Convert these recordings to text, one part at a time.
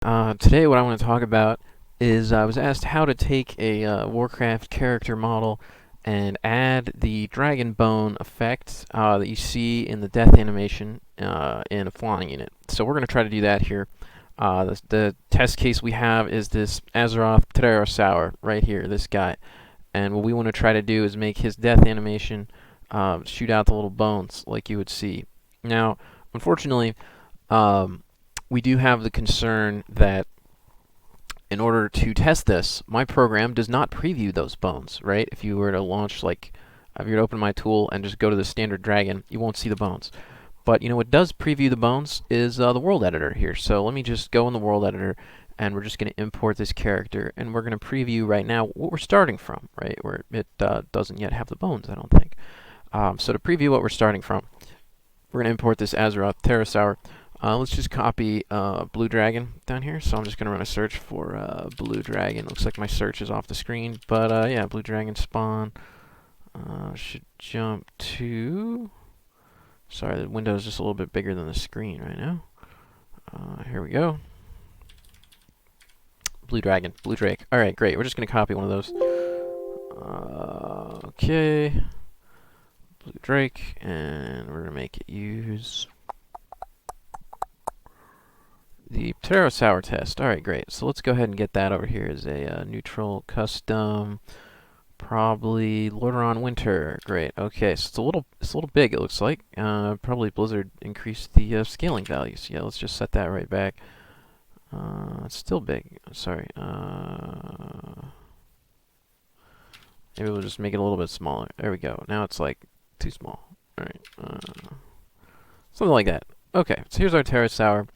Today what I want to talk about is I was asked how to take a Warcraft character model and add the dragon bone effect that you see in the death animation in a flying unit. So we're going to try to do that here. The test case we have is this Azeroth Pterosaur right here, this guy. And what we want to try to do is make his death animation shoot out the little bones like you would see. Now, unfortunately, we do have the concern that in order to test this, my program does not preview those bones, right? If you were to launch, like, if you were to open my tool and just go to the standard dragon, you won't see the bones. But, what does preview the bones is the world editor here. So let me just go in the world editor, and we're just going to import this character, and we're going to preview right now what we're starting from, right? Where it doesn't yet have the bones, I don't think. So to preview what we're starting from, we're going to import this Azeroth Pterosaur. Let's just copy Blue Dragon down here. So I'm just going to run a search for Blue Dragon. Looks like my search is off the screen. But yeah, Blue Dragon spawn. Should jump to... Sorry, the window is just a little bit bigger than the screen right now. Here we go. Blue Dragon, Blue Drake. Alright, great. We're just going to copy one of those. Okay. Blue Drake. And we're going to make it use... the Pterosaur test. Alright, great. So let's go ahead and get that over here as a neutral custom. Probably Lordaeron Winter. Great. Okay, so it's a little big, it looks like. Probably Blizzard increased the scaling values. Yeah, let's just set that right back. It's still big. Sorry. Maybe we'll just make it a little bit smaller. There we go. Now it's like too small. Alright. Something like that. Okay, so here's our Pterosaur.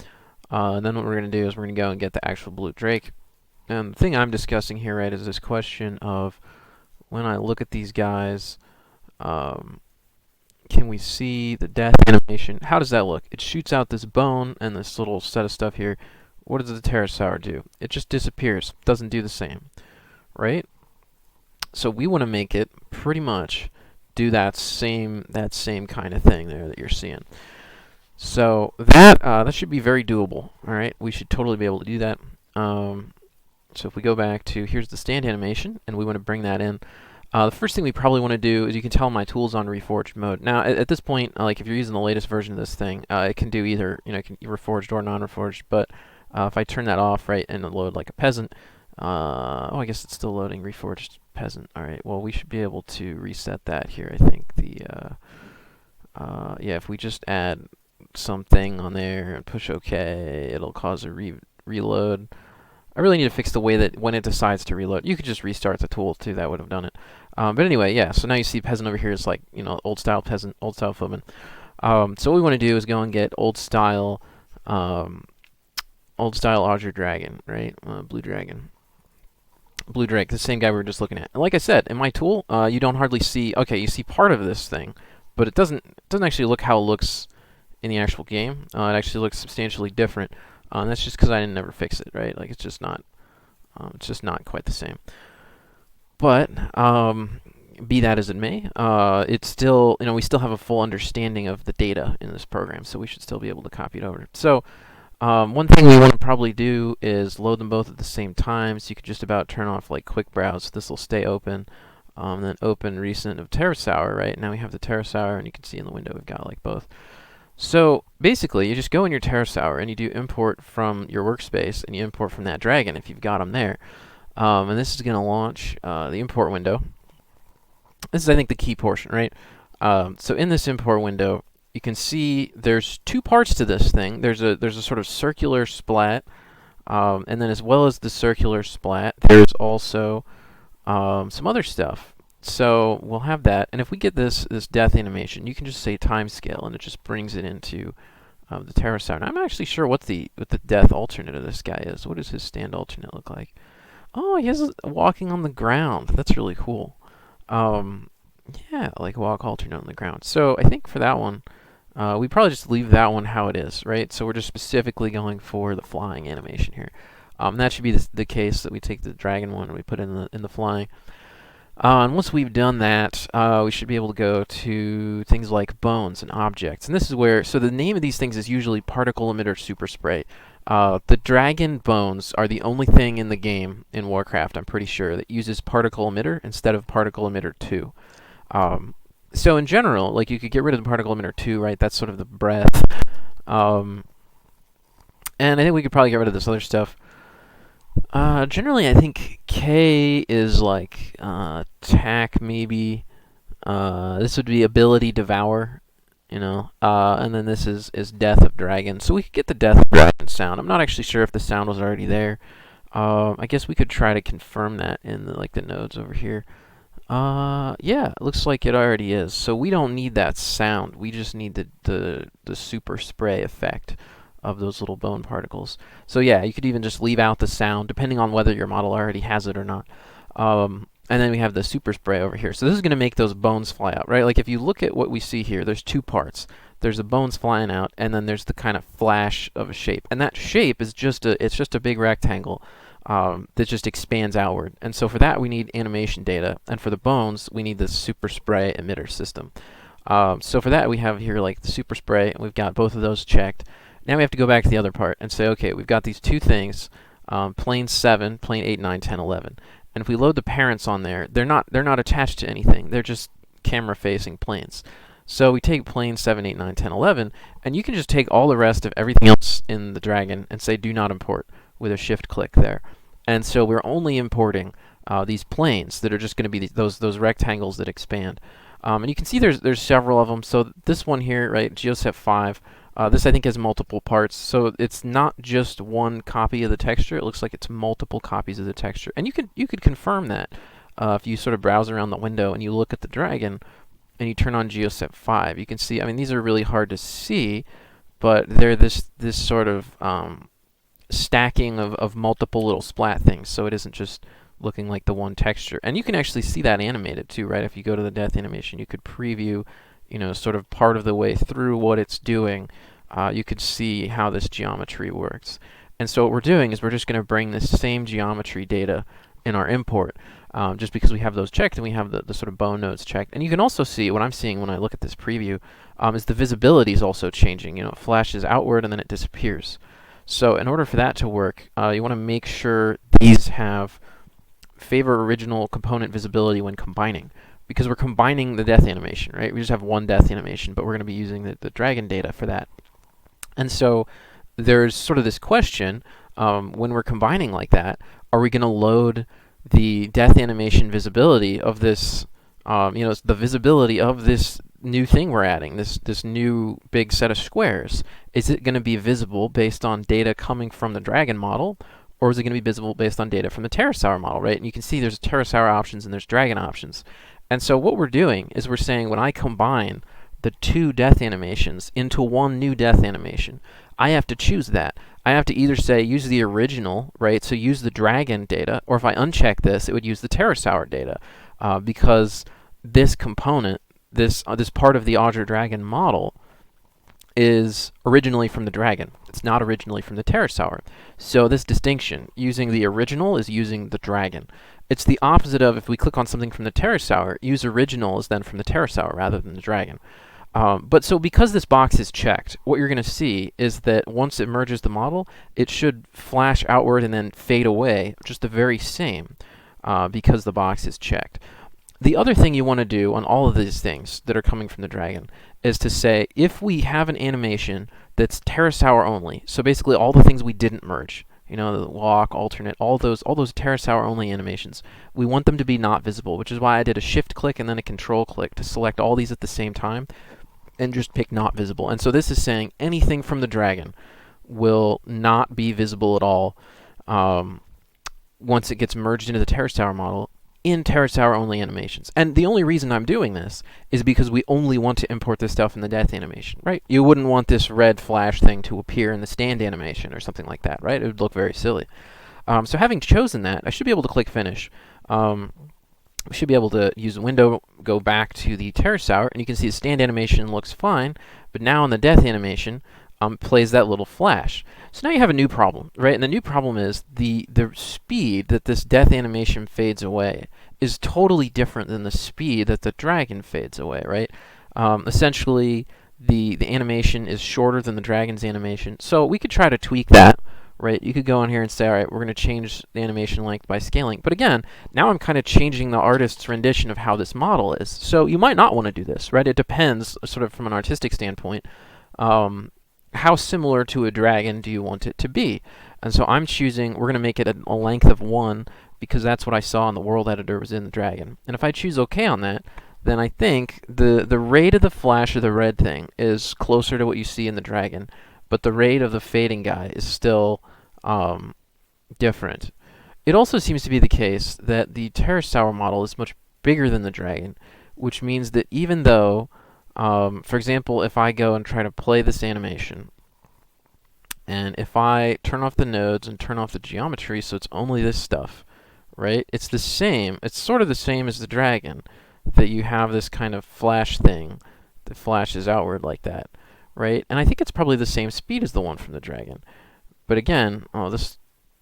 And then what we're going to do is we're going to go and get the actual Blue Drake. And the thing I'm discussing here, right, is this question of when I look at these guys, can we see the death animation? How does that look? It shoots out this bone and this little set of stuff here. What does the Pterosaur do? It just disappears. Doesn't do the same, right? So we want to make it pretty much do that same kind of thing there that you're seeing. So that should be very doable. All right, we should totally be able to do that. So if we go back to here's the stand animation, and we want to bring that in. The first thing we probably want to do is you can tell my tool's on reforged mode. Now at this point, like if you're using the latest version of this thing, it can do either it can reforged or non-reforged. But if I turn that off, right, and load like a peasant, oh, I guess it's still loading reforged peasant. All right, well we should be able to reset that here. I think the yeah, if we just add something on there and push OK, it'll cause a reload. I really need to fix the way that when it decides to reload, you could just restart the tool too. That would have done it. But anyway, yeah. So now you see peasant over here is like old style peasant, old style footman. So what we want to do is go and get old style Auger dragon, right? Blue dragon. Blue Drake, the same guy we were just looking at. And like I said, in my tool, you don't hardly see. Okay, you see part of this thing, but it doesn't actually look how it looks in the actual game. It actually looks substantially different. And that's just because I didn't ever fix it, right? Like it's just not quite the same. But be that as it may, it's still we still have a full understanding of the data in this program, so we should still be able to copy it over. So one thing we want to probably do is load them both at the same time. So you could just about turn off like quick browse. This will stay open. Then open recent of Pterosaur, right? Now we have the Pterosaur, and you can see in the window we've got like both. So basically, you just go in your Pterosaur and you do import from your workspace, and you import from that dragon if you've got them there. And this is going to launch the import window. This is, I think, the key portion, right? So in this import window, you can see there's two parts to this thing. There's a sort of circular splat, and then as well as the circular splat, there's also some other stuff. So we'll have that, and if we get this death animation, you can just say timescale, and it just brings it into the Pterosaur. And I'm not actually sure what the death alternate of this guy is. What does his stand alternate look like? Oh, he has walking on the ground. That's really cool. Yeah, like walk alternate on the ground. So I think for that one, we probably just leave that one how it is, right? So we're just specifically going for the flying animation here. That should be the case that we take the dragon one and we put in the flying. And once we've done that, we should be able to go to things like bones and objects. And this is where, so the name of these things is usually particle emitter super spray. The dragon bones are the only thing in the game in Warcraft, I'm pretty sure, that uses particle emitter instead of particle emitter 2. So in general, like you could get rid of the particle emitter 2, right? That's sort of the breath. And I think we could probably get rid of this other stuff. Generally, I think K is like attack, maybe. This would be ability devour, and then this is death of dragon. So we could get the death of dragon sound. I'm not actually sure if the sound was already there. I guess we could try to confirm that in the nodes over here. Yeah, it looks like it already is. So we don't need that sound. We just need the super spray effect of those little bone particles. So yeah, you could even just leave out the sound, depending on whether your model already has it or not. And then we have the super spray over here. So this is going to make those bones fly out, right? Like if you look at what we see here, there's two parts. There's the bones flying out, and then there's the kind of flash of a shape. And that shape is just a big rectangle that just expands outward. And so for that, we need animation data. And for the bones, we need the super spray emitter system. So for that, we have here like the super spray, and we've got both of those checked. Now we have to go back to the other part and say, okay, we've got these two things, plane 7, plane 8, 9, 10, 11. And if we load the parents on there, they're not attached to anything. They're just camera-facing planes. So we take plane 7, 8, 9, 10, 11, and you can just take all the rest of everything else in the Dragon and say do not import with a shift click there. And so we're only importing these planes that are just going to be those rectangles that expand. And you can see there's several of them. So this one here, right, Geoset 5, this I think has multiple parts, so it's not just one copy of the texture. It looks like it's multiple copies of the texture, and you could confirm that if you sort of browse around the window and you look at the dragon and you turn on Geoset 5. You can see, I mean, these are really hard to see, but they're this sort of stacking of multiple little splat things, so it isn't just looking like the one texture. And you can actually see that animated too, right? If you go to the death animation, you could preview sort of part of the way through what it's doing, you could see how this geometry works. And so what we're doing is we're just going to bring this same geometry data in our import, just because we have those checked and we have the sort of bone nodes checked. And you can also see, what I'm seeing when I look at this preview, is the visibility is also changing. It flashes outward and then it disappears. So in order for that to work, you want to make sure these have favor original component visibility when combining, because we're combining the death animation, right? We just have one death animation, but we're going to be using the dragon data for that. And so there's sort of this question, when we're combining like that, are we going to load the death animation visibility of this, the visibility of this new thing we're adding, this new big set of squares? Is it going to be visible based on data coming from the dragon model, or is it going to be visible based on data from the Pterosaur model, right? And you can see there's Pterosaur options and there's dragon options. And so what we're doing is we're saying when I combine the two death animations into one new death animation, I have to choose that. I have to either say use the original, right, so use the dragon data, or if I uncheck this, it would use the Pterosaur data, because this component, this part of the Audra Dragon model, is originally from the dragon. It's not originally from the Pterosaur. So this distinction, using the original is using the dragon. It's the opposite of if we click on something from the Pterosaur, use original is then from the Pterosaur rather than the dragon. But so because this box is checked, what you're going to see is that once it merges the model, it should flash outward and then fade away, just the very same, because the box is checked. The other thing you want to do on all of these things that are coming from the dragon is to say, if we have an animation that's Pterosaur only, so basically all the things we didn't merge, the walk, alternate, all those Pterosaur only animations, we want them to be not visible, which is why I did a shift click and then a control click to select all these at the same time and just pick not visible. And so this is saying anything from the dragon will not be visible at all once it gets merged into the Pterosaur model in Pterosaur only animations. And the only reason I'm doing this is because we only want to import this stuff in the death animation, right? You wouldn't want this red flash thing to appear in the stand animation or something like that, right? It would look very silly. So having chosen that, I should be able to click finish. We should be able to use the window, go back to the Pterosaur, and you can see the stand animation looks fine, but now in the death animation, plays that little flash. So now you have a new problem, right? And the new problem is the speed that this death animation fades away is totally different than the speed that the dragon fades away, right? Essentially, the animation is shorter than the dragon's animation. So we could try to tweak that, right? You could go in here and say, all right, we're going to change the animation length by scaling. But again, now I'm kind of changing the artist's rendition of how this model is. So you might not want to do this, right? It depends, sort of from an artistic standpoint. How similar to a dragon do you want it to be? And so I'm choosing, we're going to make it a length of 1 because that's what I saw in the world editor was in the dragon. And if I choose OK on that, then I think the rate of the flash of the red thing is closer to what you see in the dragon, but the rate of the fading guy is still different. It also seems to be the case that the Pterosaur model is much bigger than the dragon, which means that even though, for example, if I go and try to play this animation, and if I turn off the nodes and turn off the geometry so it's only this stuff, right? It's the same. It's sort of the same as the dragon, that you have this kind of flash thing that flashes outward like that, right? And I think it's probably the same speed as the one from the dragon. But again, oh, this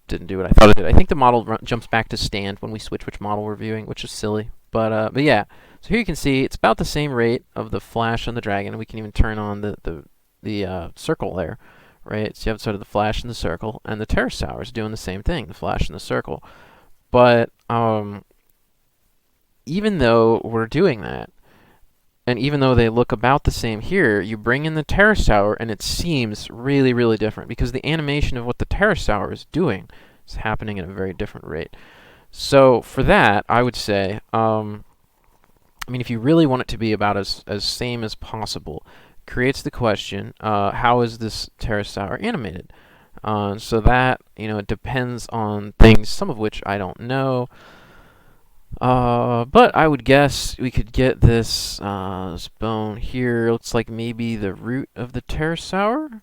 didn't do what I thought it did. I think the model jumps back to stand when we switch which model we're viewing, which is silly. But yeah, so here you can see it's about the same rate of the flash on the dragon. We can even turn on the circle there, right? So you have sort of the flash and the circle, and the Pterosaur is doing the same thing, the flash and the circle. But even though we're doing that, and even though they look about the same here, you bring in the Pterosaur and it seems really, really different because the animation of what the Pterosaur is doing is happening at a very different rate. So for that, I would say, I mean, if you really want it to be about as same as possible, creates the question, how is this Pterosaur animated? So that, it depends on things, some of which I don't know. But I would guess we could get this, this bone here. Looks like maybe the root of the Pterosaur.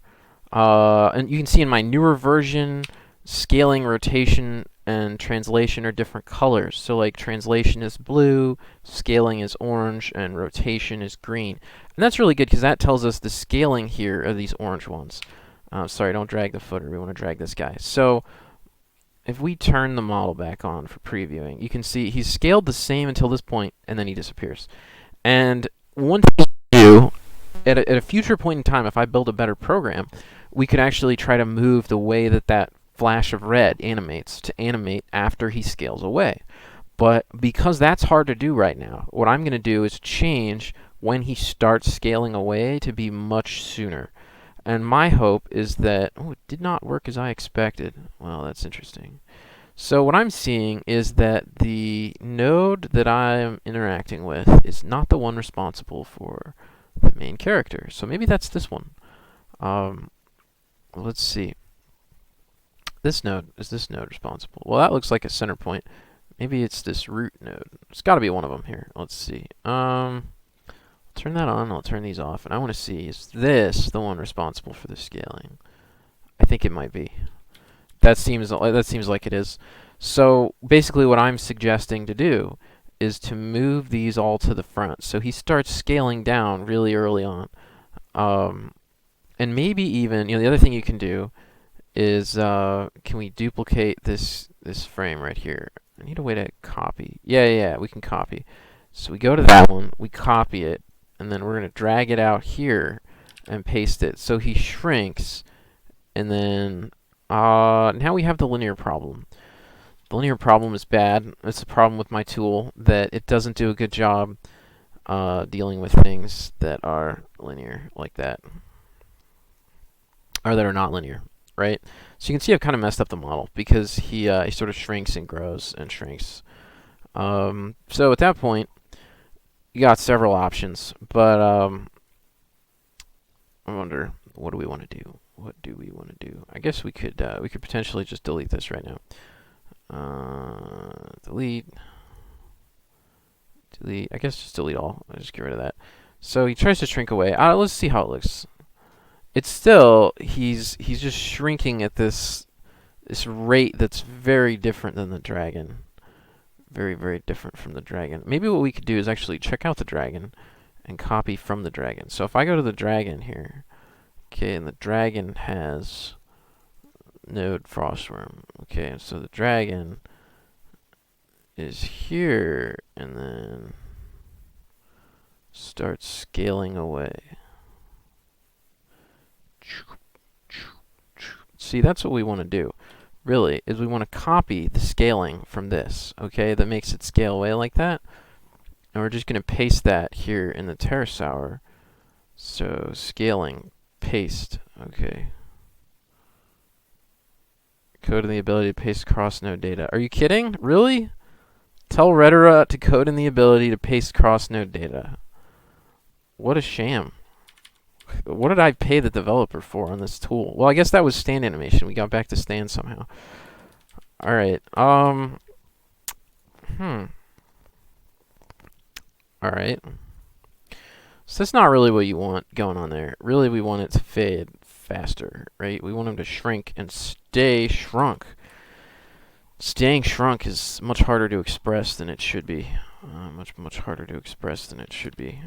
And you can see in my newer version, scaling, rotation, and translation are different colors. So like translation is blue, scaling is orange, and rotation is green. And that's really good because that tells us the scaling here are these orange ones. Sorry, don't drag the footer. We want to drag this guy. So if we turn the model back on for previewing, you can see he's scaled the same until this point, and then he disappears. And one thing we do, at a future point in time, if I build a better program, we could actually try to move the way that that flash of red animates to animate after he scales away. But because that's hard to do right now, what I'm going to do is change when he starts scaling away to be much sooner. And my hope is that, oh, it did not work as I expected. Well, that's interesting. So what I'm seeing is that the node that I'm interacting with is not the one responsible for the main character. So maybe that's this one. Let's see. This node, is this node responsible? Well, that looks like a center point. Maybe it's this root node. It's got to be one of them here. Let's see. Turn that on, I'll turn these off, and I want to see, is this the one responsible for the scaling? I think it might be. That seems like it is. So basically what I'm suggesting to do is to move these all to the front. So he starts scaling down really early on. And maybe even, the other thing you can do is, can we duplicate this frame right here? I need a way to copy. Yeah, we can copy. So we go to that one, we copy it, and then we're going to drag it out here and paste it. So he shrinks, and then now we have the linear problem. The linear problem is bad. It's a problem with my tool that it doesn't do a good job dealing with things that are linear like that, or that are not linear, right? So you can see I've kind of messed up the model because he sort of shrinks and grows and shrinks. So at that point, you got several options, but I wonder, what do we want to do? What do we want to do? I guess we could potentially just delete this right now. Delete. I guess just delete all. I'll just get rid of that. So he tries to shrink away. Let's see how it looks. It's still, he's just shrinking at this rate that's very different than the dragon. Very, very different from the dragon. Maybe what we could do is actually check out the dragon and copy from the dragon. So if I go to the dragon here, okay, and the dragon has node frostworm. Okay, so the dragon is here and then starts scaling away. See, that's what we want to do, really, is we want to copy the scaling from this, okay, that makes it scale away like that. And we're just going to paste that here in the Pterosaur. So, scaling, paste, okay. Code in the ability to paste cross-node data. Are you kidding? Really? Tell Retera to code in the ability to paste cross-node data. What a sham. What did I pay the developer for on this tool? Well, I guess that was stand animation. We got back to stand somehow. Alright, Alright. So that's not really what you want going on there. Really, we want it to fade faster, right? We want them to shrink and stay shrunk. Staying shrunk is much harder to express than it should be. Much harder to express than it should be.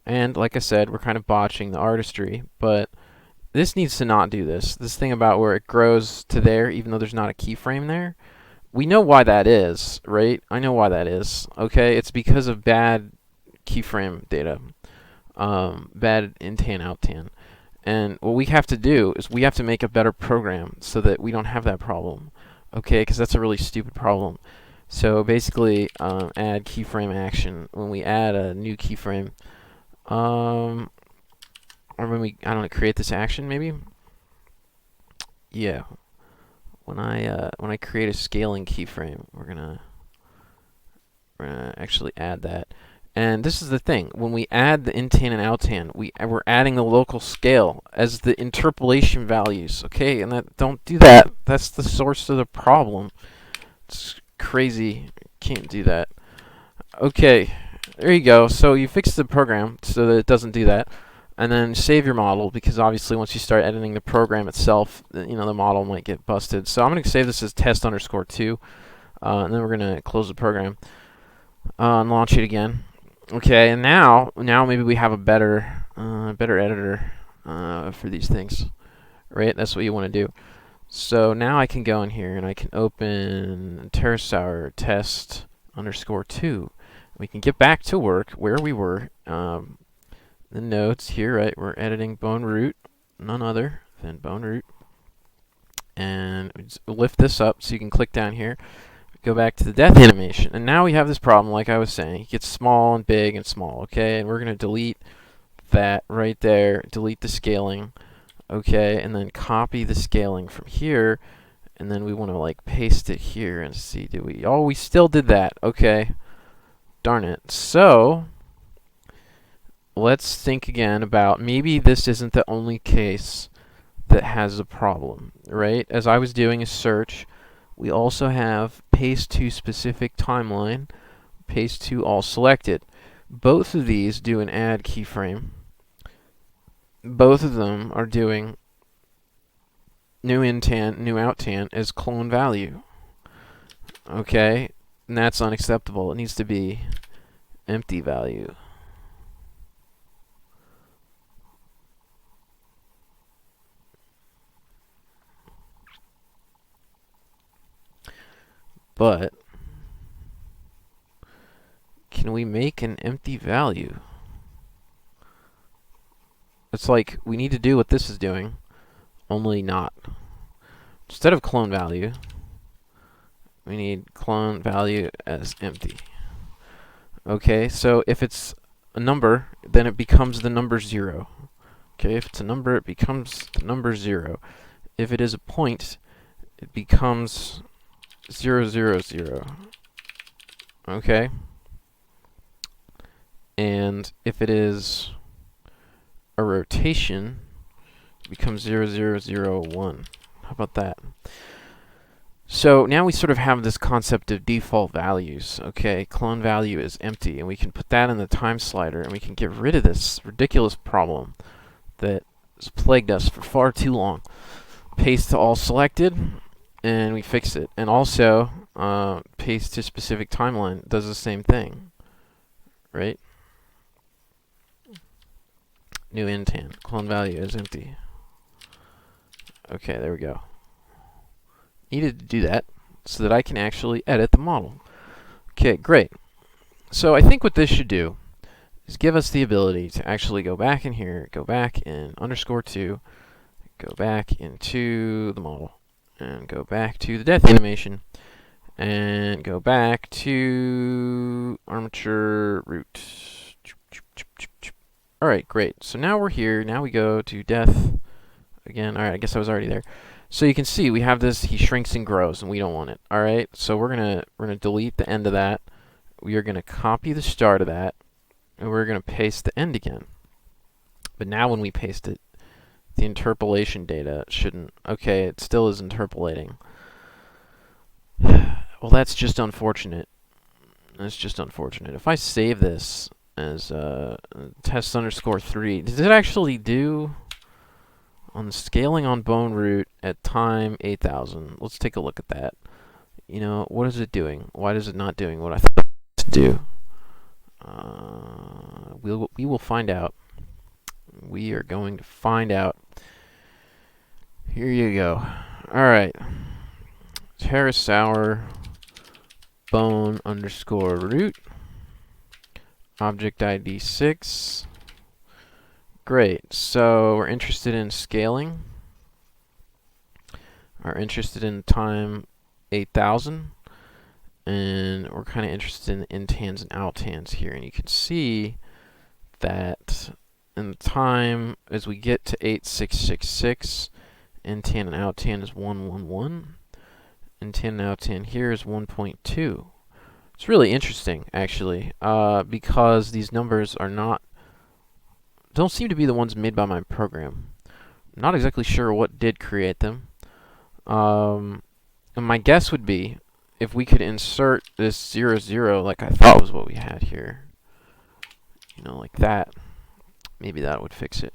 And like I said, we're kind of botching the artistry, but this needs to not do this. This thing about where it grows to there, even though there's not a keyframe there, we know why that is, right? I know why that is, okay? It's because of bad keyframe data, bad intan outtan. And what we have to do is we have to make a better program so that we don't have that problem, okay? Because that's a really stupid problem. So basically, add keyframe action. When we add a new keyframe, or when we, I don't know, create this action maybe? Yeah. When I create a scaling keyframe, we're gonna actually add that. And this is the thing: when we add the intan and outtan, we're adding the local scale as the interpolation values. Okay, and don't do that. That's the source of the problem. It's crazy. Can't do that. Okay, there you go. So you fix the program so that it doesn't do that. And then save your model, because obviously once you start editing the program itself, the model might get busted. So I'm going to save this as test_2, and then we're going to close the program and launch it again. Okay, and now maybe we have a better editor for these things, right? That's what you want to do. So now I can go in here and I can open Pterosaur test_2. We can get back to work where we were. The nodes here, right? We're editing bone root, none other than bone root, and lift this up so you can click down here. Go back to the death animation, and now we have this problem, like I was saying. It gets small and big and small, okay? And we're gonna delete that right there, delete the scaling, okay? And then copy the scaling from here, and then we want to like paste it here and see, did we? Oh, we still did that. Okay, darn it. So let's think again about maybe this isn't the only case that has a problem, right? As I was doing a search, we also have paste to specific timeline, paste to all selected. Both of these do an add keyframe. Both of them are doing new intan, new outtan as clone value. Okay, and that's unacceptable. It needs to be empty value. But can we make an empty value? It's like we need to do what this is doing, only not. Instead of clone value, we need clone value as empty. Okay, so if it's a number, then it becomes the number 0. Okay, if it's a number, it becomes the number 0. If it is a point, it becomes 0, 0, 0. Okay? And if it is a rotation, it becomes 0, 0, 0, 1. How about that? So now we sort of have this concept of default values. Okay, clone value is empty, and we can put that in the time slider, and we can get rid of this ridiculous problem that has plagued us for far too long. Paste to all selected, and we fix it. And also, paste to specific timeline does the same thing, right? New intan, clone value is empty. Okay, there we go. Needed to do that so that I can actually edit the model. Okay, great. So I think what this should do is give us the ability to actually go back in here, go back in _2, go back into the model, and go back to the death animation, and go back to armature root. Alright, great. So now we're here. Now we go to death again. Alright, I guess I was already there. So you can see we have this, he shrinks and grows, and we don't want it. Alright, so we're gonna delete the end of that. We are gonna copy the start of that, and we're gonna paste the end again. But now when we paste it, the interpolation data shouldn't... Okay, it still is interpolating. Well, that's just unfortunate. That's just unfortunate. If I save this as test _3, does it actually do on scaling on bone root at time 8,000? Let's take a look at that. You know, what is it doing? Why is it not doing what I thought it was to do? We will find out. We are going to find out. Here you go. Alright. Pterosaur bone _root. Object ID 6. Great. So we're interested in scaling. Are interested in time 8,000. And we're kind of interested in intans and outtans here. And you can see that in the time, as we get to 8666, intan and outtan is 111. Intan and outtan here is 1.2. It's really interesting, actually, because these numbers don't seem to be the ones made by my program. I'm not exactly sure what did create them. And my guess would be, if we could insert this 0, 0, like I thought was what we had here, you know, like that, maybe that would fix it.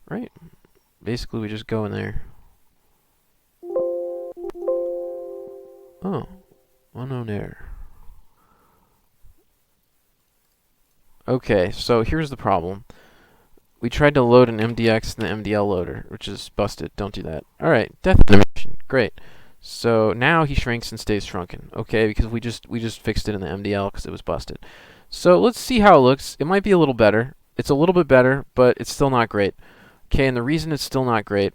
Right? Basically, we just go in there. Oh, unknown error. Okay, so here's the problem. We tried to load an MDX in the MDL loader, which is busted. Don't do that. Alright, death animation. Great. So now he shrinks and stays shrunken. Okay, because we just fixed it in the MDL because it was busted. So let's see how it looks. It might be a little better. It's a little bit better, but it's still not great. Okay, and the reason it's still not great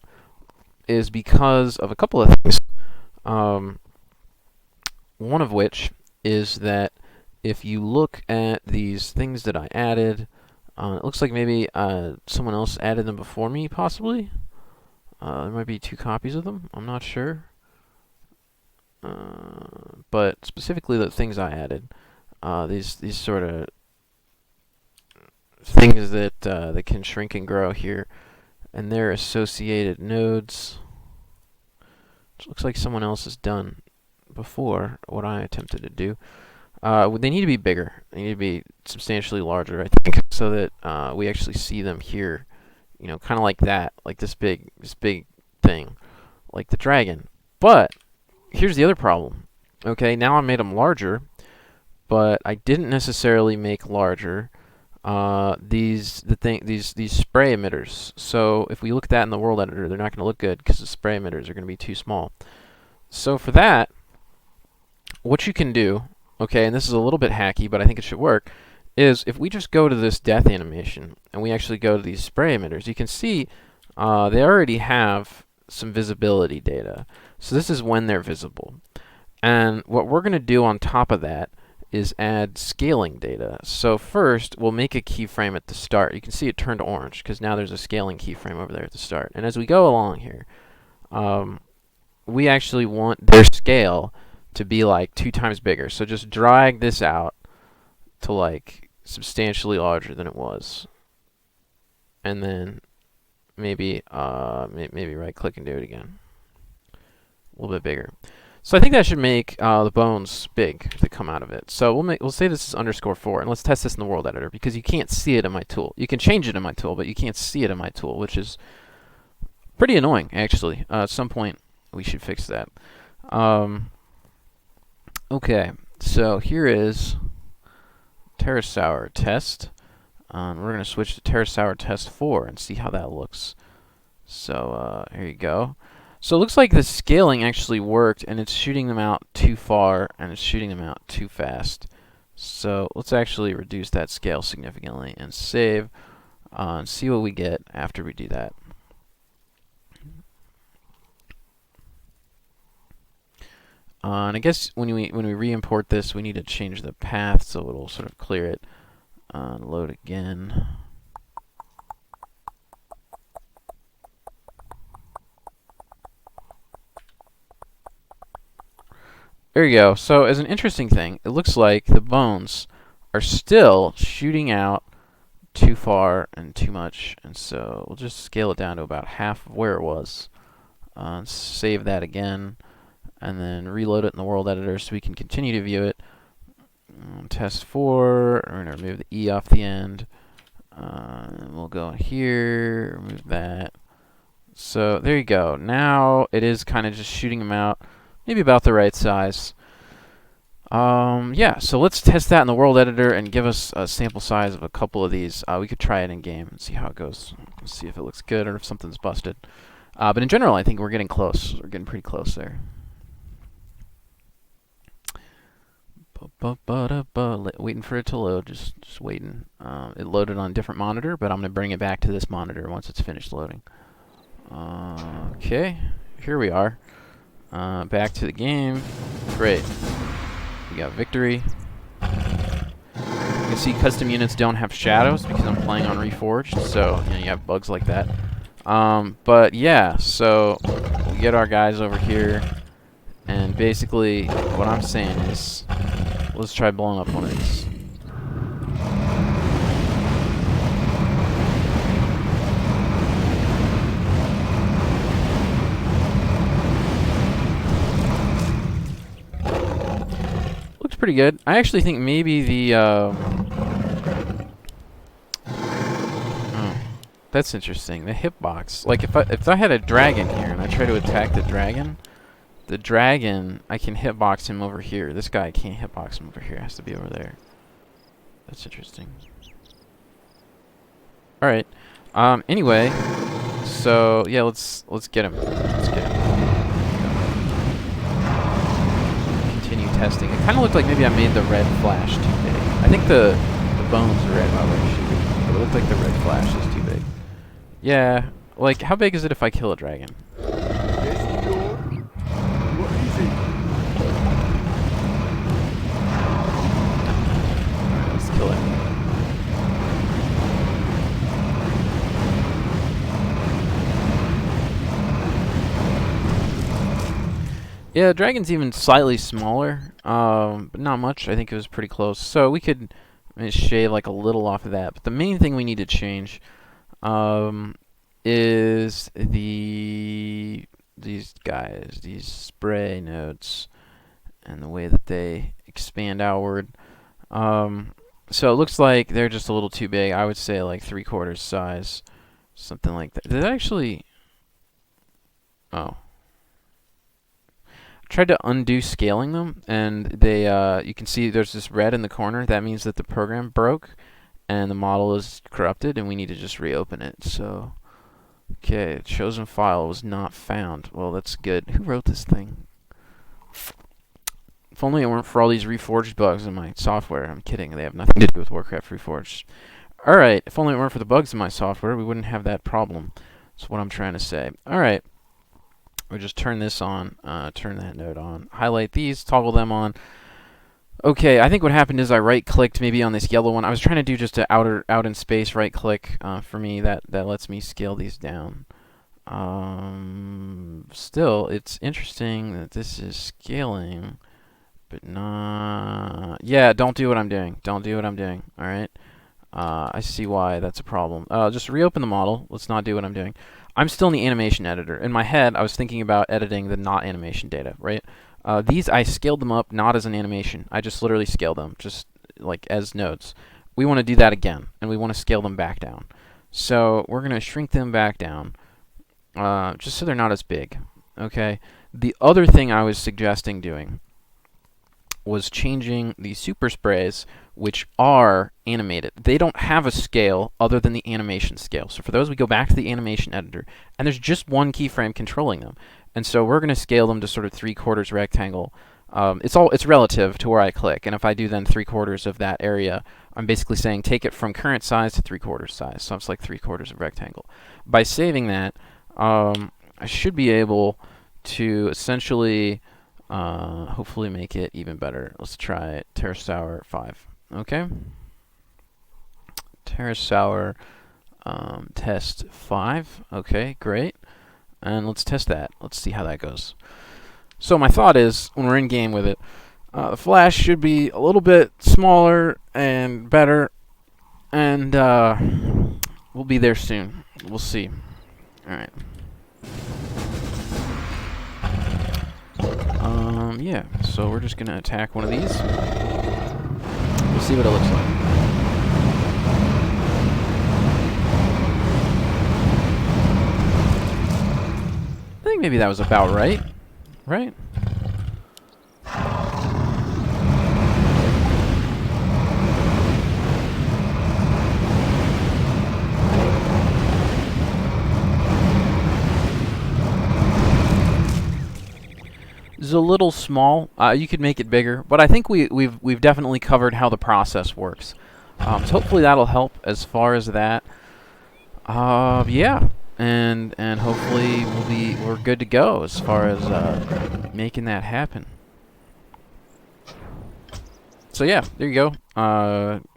is because of a couple of things. One of which is that if you look at these things that I added, it looks like maybe someone else added them before me, possibly. There might be 2 copies of them. I'm not sure. But specifically the things I added, these sort of things that can shrink and grow here, and their associated nodes, which looks like someone else has done before what I attempted to do. They need to be bigger. They need to be substantially larger, I think, so that we actually see them here, you know, kind of like that, like this big thing, like the dragon. But here's the other problem. Okay, now I made them larger, but I didn't necessarily make larger these spray emitters. So if we look at that in the world editor, they're not going to look good because the spray emitters are going to be too small. So for that, what you can do, okay, and this is a little bit hacky, but I think it should work, is if we just go to this death animation and we actually go to these spray emitters, you can see they already have some visibility data. So this is when they're visible. And what we're going to do on top of that is add scaling data. So first, we'll make a keyframe at the start. You can see it turned orange because now there's a scaling keyframe over there at the start. And as we go along here, we actually want their scale to be like 2 times bigger. So just drag this out to like substantially larger than it was. And then maybe right click and do it again. A little bit bigger. So I think that should make the bones big that come out of it. So we'll say this is _4, and let's test this in the world editor because you can't see it in my tool. You can change it in my tool, but you can't see it in my tool, which is pretty annoying actually. At some point we should fix that. Okay, so here is Pterosaur test. We're going to switch to Pterosaur test 4 and see how that looks. So here you go. So it looks like the scaling actually worked, and it's shooting them out too far, and it's shooting them out too fast. So let's actually reduce that scale significantly and save and see what we get after we do that. And I guess when we re-import this, we need to change the path so it'll sort of clear it. Load again. There you go. So as an interesting thing, it looks like the bones are still shooting out too far and too much, and so we'll just scale it down to about half of where it was. Save that again, and then reload it in the world editor so we can continue to view it. Test 4, we're going to remove the E off the end. And we'll go in here, remove that. So there you go. Now it is kind of just shooting them out, maybe about the right size. Yeah, so let's test that in the world editor and give us a sample size of a couple of these. We could try it in game and see how it goes. Let's see if it looks good or if something's busted. But in general, I think we're getting close. We're getting pretty close there. Waiting for it to load, just waiting. It loaded on a different monitor, but I'm going to bring it back to this monitor once it's finished loading. Okay, here we are. Back to the game. Great. We got victory. You can see custom units don't have shadows because I'm playing on Reforged, so you have bugs like that. But yeah, so we get our guys over here, and basically what I'm saying is, let's try blowing up one of these. Looks pretty good. I actually think maybe the that's interesting. The hitbox. Like if I had a dragon here and I try to attack the dragon, I can hitbox him over here. This guy can't hitbox him over here. It has to be over there. That's interesting. All right. Anyway, so yeah, let's get him. Let's get him. Continue testing. It kind of looked like maybe I made the red flash too big. I think the bones are red while they're shooting. It looked like the red flash is too big. Yeah. Like, how big is it if I kill a dragon? Kill it. Yeah, dragon's even slightly smaller, but not much. I think it was pretty close. So we could shave like a little off of that. But the main thing we need to change is these guys, these spray nodes, and the way that they expand outward. So it looks like they're just a little too big. I would say like 3/4 size, something like that. Did that actually? Oh. I tried to undo scaling them, and they you can see there's this red in the corner. That means that the program broke, and the model is corrupted, and we need to just reopen it. So, okay, chosen file was not found. Well, that's good. Who wrote this thing? If only it weren't for all these Reforged bugs in my software. I'm kidding. They have nothing to do with Warcraft Reforged. Alright, if only it weren't for the bugs in my software, we wouldn't have that problem. That's what I'm trying to say. Alright. We'll just turn this on, turn that node on. Highlight these, toggle them on. Okay, I think what happened is I right-clicked maybe on this yellow one. I was trying to do just an out in space right-click. For me, that lets me scale these down. Still, it's interesting that this is scaling. But not... Yeah, don't do what I'm doing. Don't do what I'm doing, alright? I see why that's a problem. Just reopen the model. Let's not do what I'm doing. I'm still in the animation editor. In my head, I was thinking about editing the not animation data, right? These, I scaled them up not as an animation. I just literally scaled them, just like as nodes. We want to do that again, and we want to scale them back down. So we're going to shrink them back down, just so they're not as big, okay? The other thing I was suggesting doing was changing the super sprays, which are animated. They don't have a scale other than the animation scale. So for those, we go back to the animation editor, and there's just one keyframe controlling them. And so we're going to scale them to sort of 3/4 rectangle, it's relative to where I click, and if I do then 3/4 of that area, I'm basically saying take it from current size to 3/4 size. So it's like 3/4 of rectangle. By saving that, I should be able to essentially hopefully make it even better. Let's try it. Pterosaur 5. Okay. Pterosaur test 5. Okay, great. And let's test that. Let's see how that goes. So my thought is, when we're in game with it, the flash should be a little bit smaller and better, and we'll be there soon. We'll see. All right. Yeah. So we're just gonna attack one of these. We'll see what it looks like. I think maybe that was about right. Right? It's a little small. You could make it bigger, but I think we've definitely covered how the process works. So hopefully that'll help as far as that. Yeah, and hopefully we're good to go as far as making that happen. So yeah, there you go.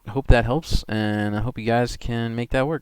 Hope that helps, and I hope you guys can make that work.